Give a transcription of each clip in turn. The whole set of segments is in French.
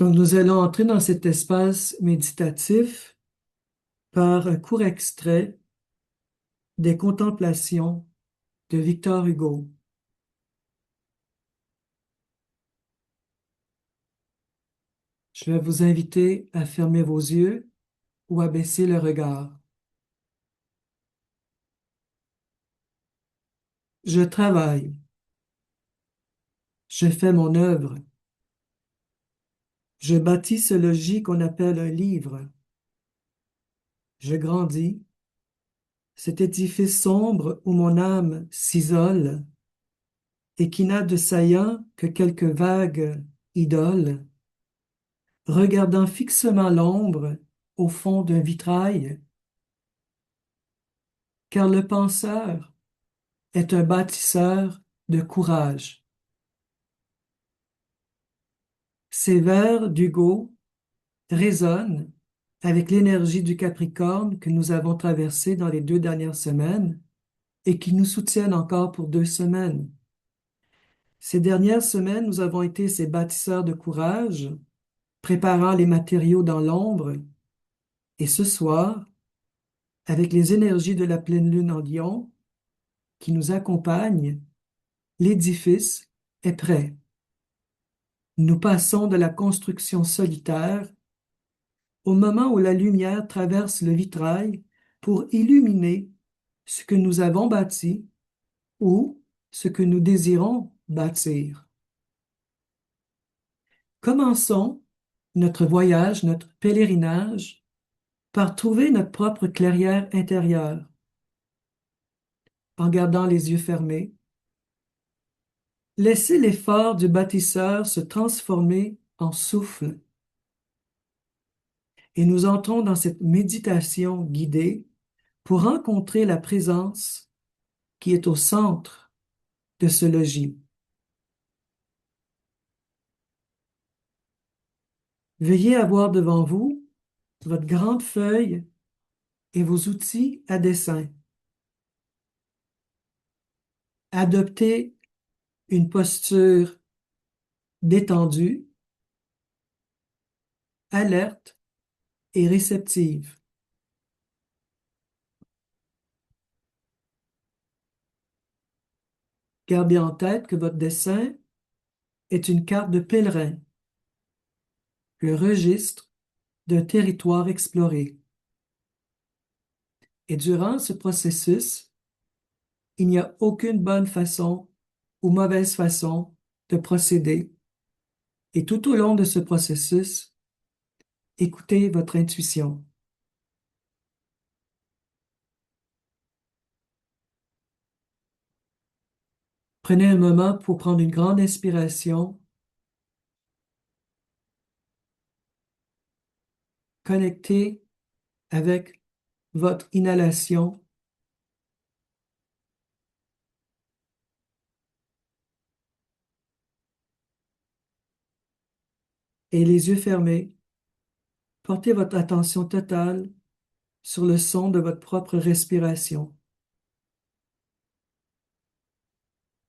Donc, nous allons entrer dans cet espace méditatif par un court extrait des Contemplations de Victor Hugo. Je vais vous inviter à fermer vos yeux ou à baisser le regard. Je travaille. Je fais mon œuvre. Je bâtis ce logis qu'on appelle un livre. Je grandis. Cet édifice sombre où mon âme s'isole et qui n'a de saillant que quelques vagues idoles, regardant fixement l'ombre au fond d'un vitrail, car le penseur est un bâtisseur de courage. Ces vers d'Hugo résonnent avec l'énergie du Capricorne que nous avons traversé dans les 2 dernières semaines et qui nous soutiennent encore pour 2 semaines. Ces dernières semaines, nous avons été ces bâtisseurs de courage, préparant les matériaux dans l'ombre, et ce soir, avec les énergies de la pleine lune en Lion qui nous accompagnent, l'édifice est prêt. Nous passons de la construction solitaire au moment où la lumière traverse le vitrail pour illuminer ce que nous avons bâti ou ce que nous désirons bâtir. Commençons notre voyage, notre pèlerinage, par trouver notre propre clairière intérieure. En gardant les yeux fermés, laissez l'effort du bâtisseur se transformer en souffle. Et nous entrons dans cette méditation guidée pour rencontrer la présence qui est au centre de ce logis. Veuillez avoir devant vous votre grande feuille et vos outils à dessin. Adoptez une posture détendue, alerte et réceptive. Gardez en tête que votre dessin est une carte de pèlerin, le registre d'un territoire exploré. Et durant ce processus, il n'y a aucune bonne façon ou mauvaise façon de procéder. Et tout au long de ce processus, écoutez votre intuition. Prenez un moment pour prendre une grande inspiration, connectez avec votre inhalation et les yeux fermés, portez votre attention totale sur le son de votre propre respiration.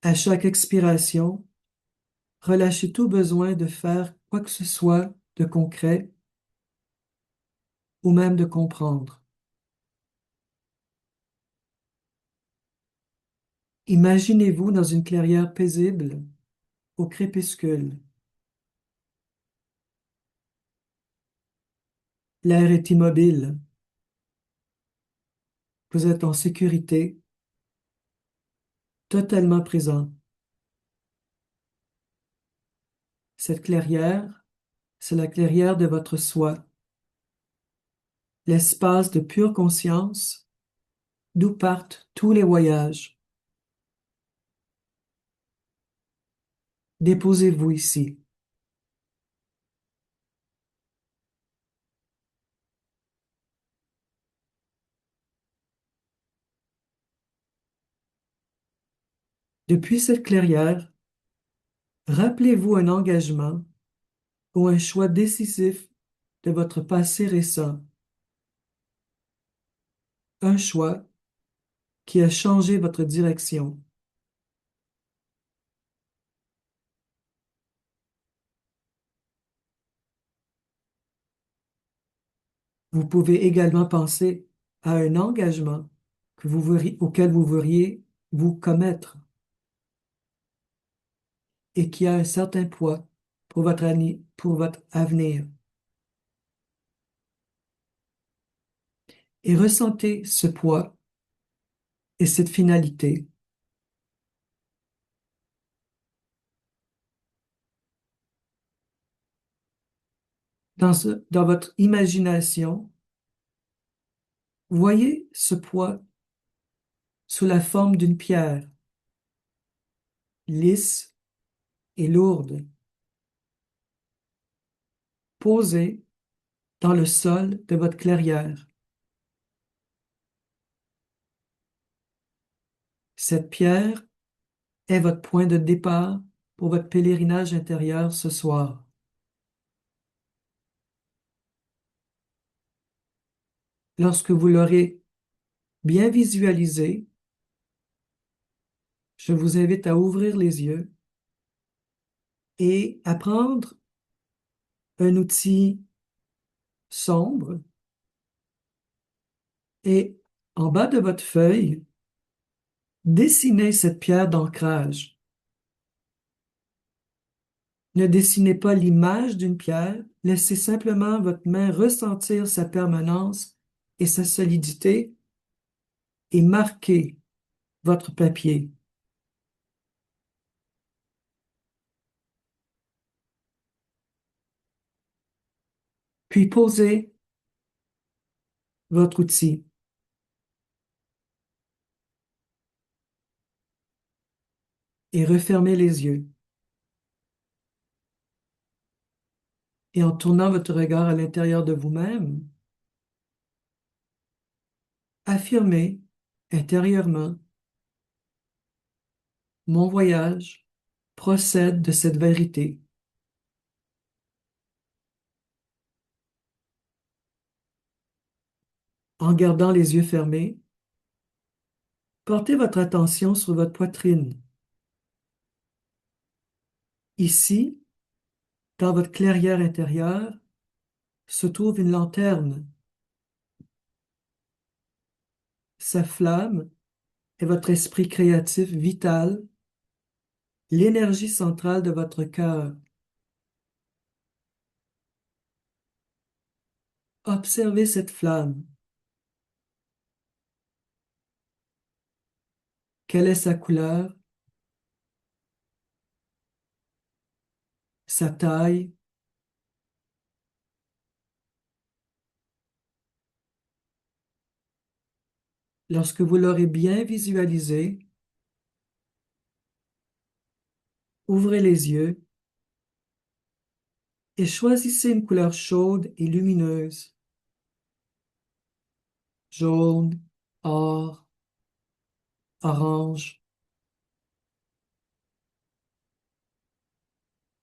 À chaque expiration, relâchez tout besoin de faire quoi que ce soit de concret ou même de comprendre. Imaginez-vous dans une clairière paisible au crépuscule. L'air est immobile. Vous êtes en sécurité, totalement présent. Cette clairière, c'est la clairière de votre soi, l'espace de pure conscience d'où partent tous les voyages. Déposez-vous ici. Depuis cette clairière, rappelez-vous un engagement ou un choix décisif de votre passé récent. Un choix qui a changé votre direction. Vous pouvez également penser à un engagement auquel vous voudriez vous commettre et qui a un certain poids pour votre avenir. Et ressentez ce poids et cette finalité. Dans votre imagination, voyez ce poids sous la forme d'une pierre, lisse et lourde, posée dans le sol de votre clairière. Cette pierre est votre point de départ pour votre pèlerinage intérieur ce soir. Lorsque vous l'aurez bien visualisé, je vous invite à ouvrir les yeux et à prendre un outil sombre et en bas de votre feuille, dessinez cette pierre d'ancrage. Ne dessinez pas l'image d'une pierre, laissez simplement votre main ressentir sa permanence et sa solidité et marquez votre papier. Puis posez votre outil et refermez les yeux. Et en tournant votre regard à l'intérieur de vous-même, affirmez intérieurement, mon voyage procède de cette vérité. En gardant les yeux fermés, portez votre attention sur votre poitrine. Ici, dans votre clairière intérieure, se trouve une lanterne. Sa flamme est votre esprit créatif vital, l'énergie centrale de votre cœur. Observez cette flamme. Quelle est sa couleur, sa taille? Lorsque vous l'aurez bien visualisé, ouvrez les yeux et choisissez une couleur chaude et lumineuse, jaune, or, orange.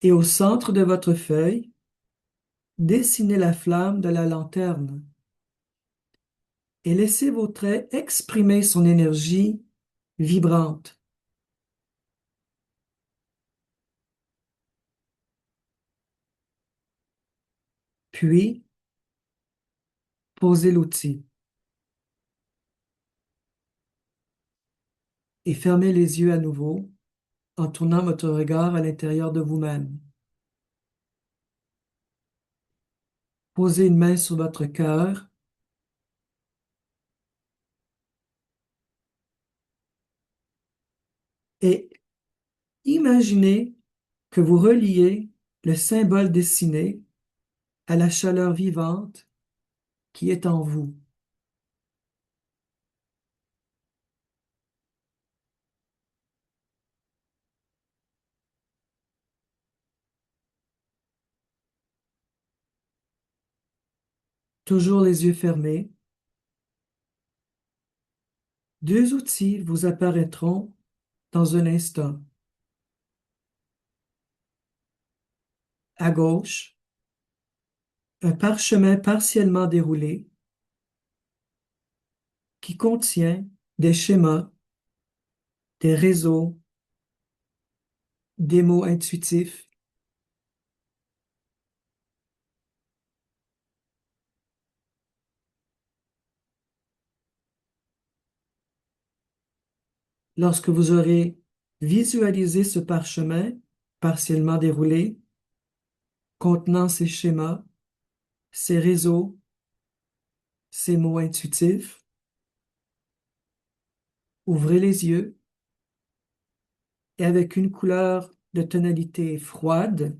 Et au centre de votre feuille, dessinez la flamme de la lanterne et laissez vos traits exprimer son énergie vibrante. Puis, posez l'outil et fermez les yeux à nouveau en tournant votre regard à l'intérieur de vous-même. Posez une main sur votre cœur et imaginez que vous reliez le symbole dessiné à la chaleur vivante qui est en vous. Toujours les yeux fermés, deux outils vous apparaîtront dans un instant. À gauche, un parchemin partiellement déroulé qui contient des schémas, des réseaux, des mots intuitifs. Lorsque vous aurez visualisé ce parchemin partiellement déroulé, contenant ces schémas, ces réseaux, ces mots intuitifs, ouvrez les yeux et avec une couleur de tonalité froide,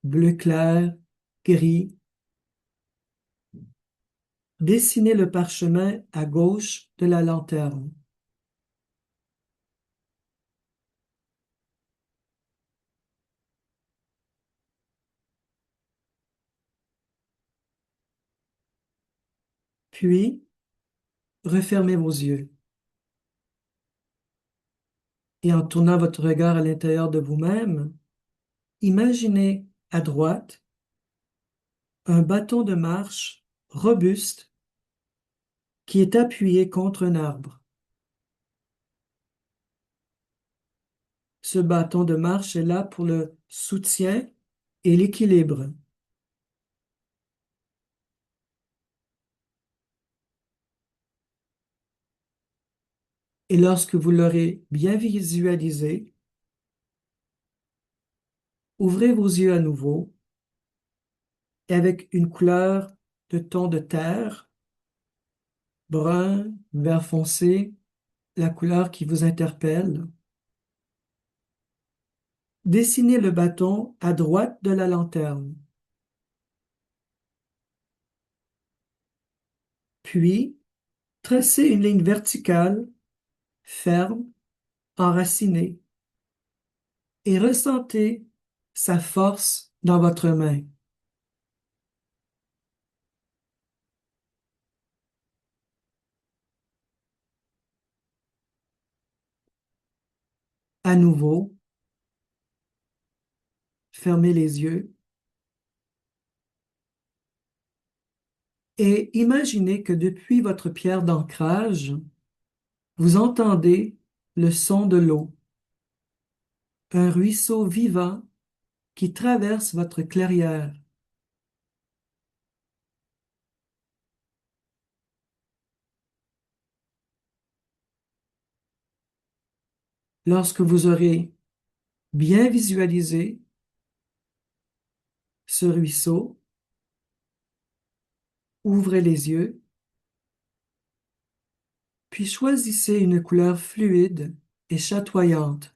bleu clair, gris, dessinez le parchemin à gauche de la lanterne. Puis, refermez vos yeux et en tournant votre regard à l'intérieur de vous-même, imaginez à droite un bâton de marche robuste qui est appuyé contre un arbre. Ce bâton de marche est là pour le soutien et l'équilibre. Et lorsque vous l'aurez bien visualisé, ouvrez vos yeux à nouveau et avec une couleur de ton de terre, brun, vert foncé, la couleur qui vous interpelle, dessinez le bâton à droite de la lanterne. Puis, tracez une ligne verticale, ferme, enracinée, et ressentez sa force dans votre main. À nouveau, fermez les yeux et imaginez que depuis votre pierre d'ancrage, vous entendez le son de l'eau, un ruisseau vivant qui traverse votre clairière. Lorsque vous aurez bien visualisé ce ruisseau, ouvrez les yeux, puis choisissez une couleur fluide et chatoyante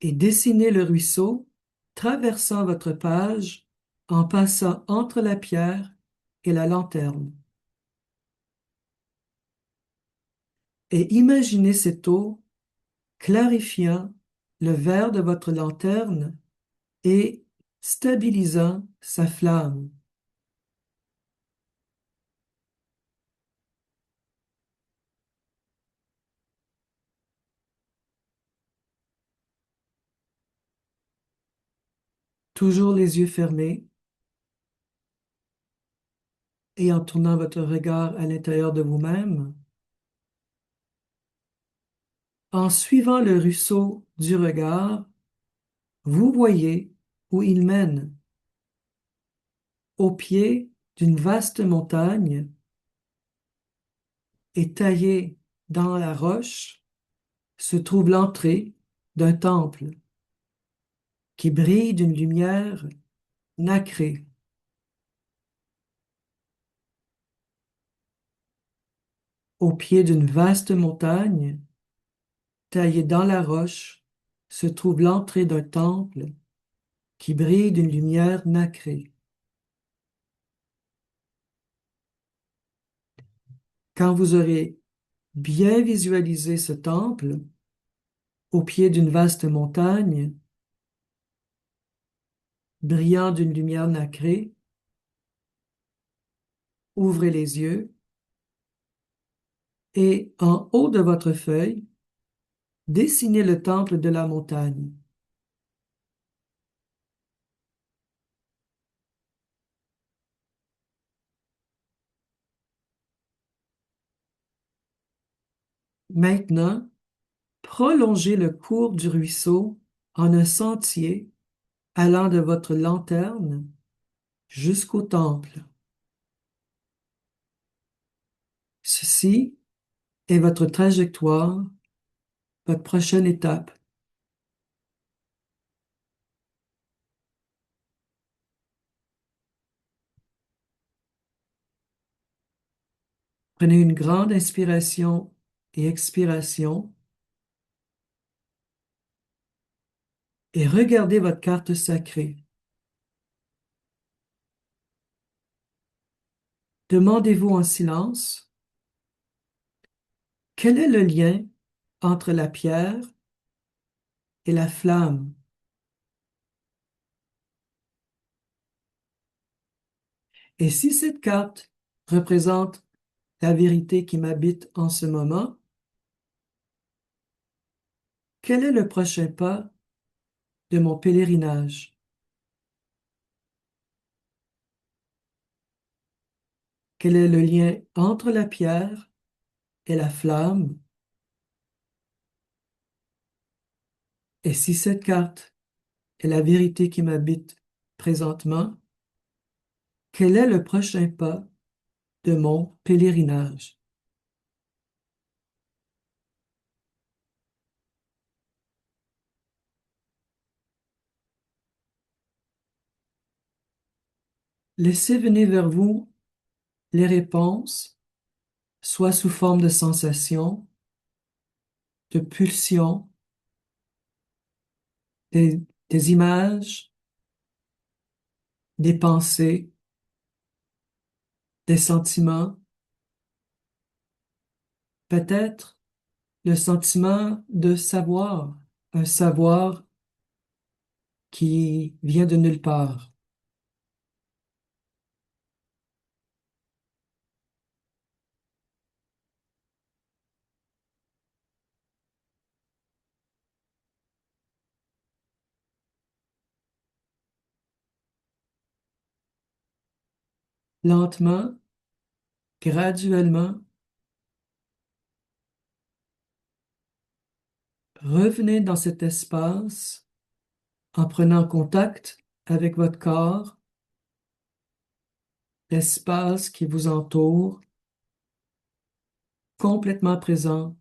et dessinez le ruisseau traversant votre page en passant entre la pierre et la lanterne. Et imaginez cette eau clarifiant le verre de votre lanterne et stabilisant sa flamme. Toujours les yeux fermés et en tournant votre regard à l'intérieur de vous-même, en suivant le ruisseau du regard, vous voyez où il mène. Au pied d'une vaste montagne et taillée dans la roche se trouve l'entrée d'un temple qui brille d'une lumière nacrée. Au pied d'une vaste montagne, taillée dans la roche, se trouve l'entrée d'un temple qui brille d'une lumière nacrée. Quand vous aurez bien visualisé ce temple, au pied d'une vaste montagne, brillant d'une lumière nacrée, ouvrez les yeux et en haut de votre feuille, dessinez le temple de la montagne. Maintenant, prolongez le cours du ruisseau en un sentier allant de votre lanterne jusqu'au temple. Ceci est votre trajectoire, votre prochaine étape. Prenez une grande inspiration et expiration et regardez votre carte sacrée. Demandez-vous en silence, quel est le lien entre la pierre et la flamme? Et si cette carte représente la vérité qui m'habite en ce moment, quel est le prochain pas de mon pèlerinage? Quel est le lien entre la pierre et la flamme? Et si cette carte est la vérité qui m'habite présentement, quel est le prochain pas de mon pèlerinage? Laissez venir vers vous les réponses, soit sous forme de sensations, de pulsions, des, des images, des pensées, des sentiments, peut-être le sentiment de savoir, un savoir qui vient de nulle part. Lentement, graduellement, revenez dans cet espace en prenant contact avec votre corps, l'espace qui vous entoure, complètement présent